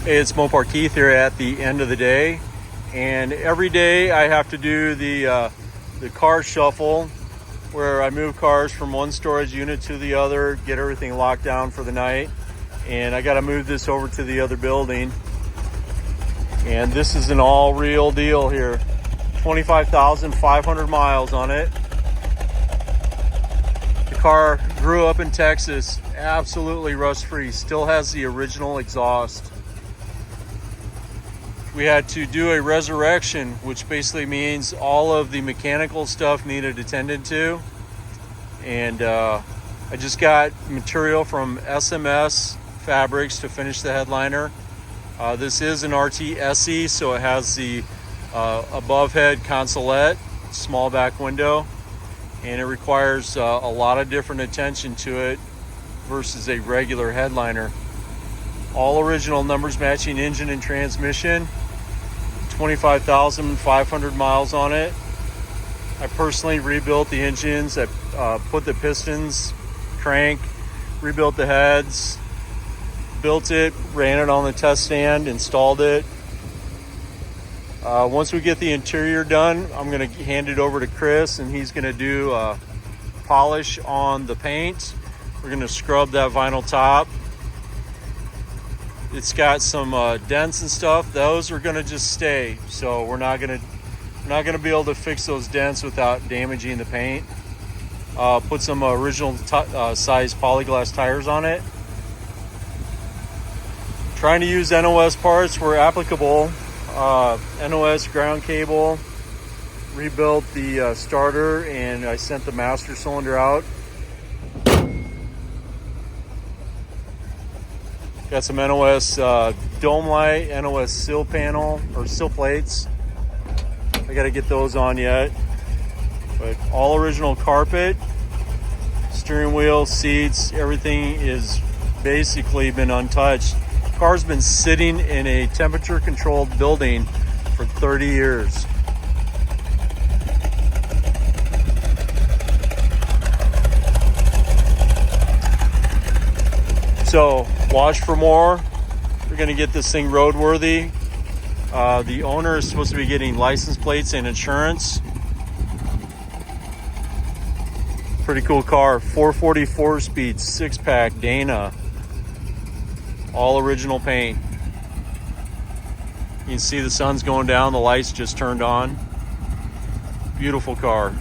Hey, it's Mopar Keith here at the end of the day, and every day I have to do the car shuffle where I move cars from one storage unit to the other, get everything locked down for the night, and I got to move this over to the other building. And this is an all real deal here. 25,500 miles on it. The car grew up in Texas, absolutely rust free, still has the original exhaust. We had to do a resurrection, which basically means all of the mechanical stuff needed attended to. And I just got material from SMS Fabrics to finish the headliner. This is an RT SE, so it has the above head consolette, small back window, and it requires a lot of different attention to it versus a regular headliner. All original numbers matching engine and transmission. 25,500 miles on it. I personally rebuilt the engines. I put the pistons, crank, rebuilt the heads, built it, ran it on the test stand, installed it. Once we get the interior done, I'm going to hand it over to Chris, and he's going to do polish on the paint. We're going to scrub that vinyl top. It's got some dents and stuff. Those are going to just stay, so we're not going to be able to fix those dents without damaging the paint. Put some original size polyglass tires on it. Trying to use NOS parts where applicable. NOS ground cable. Rebuilt the starter, and I sent the master cylinder out. Got some NOS dome light, NOS sill panel or sill plates. I got to get those on yet. But all original carpet, steering wheel, seats, everything is basically been untouched. Car's been sitting in a temperature controlled building for 30 years. So watch for more. We're going to get this thing roadworthy. The owner is supposed to be getting license plates and insurance. Pretty cool car. 444 speed, 6-pack, Dana. All original paint. You can see the sun's going down. The lights just turned on. Beautiful car.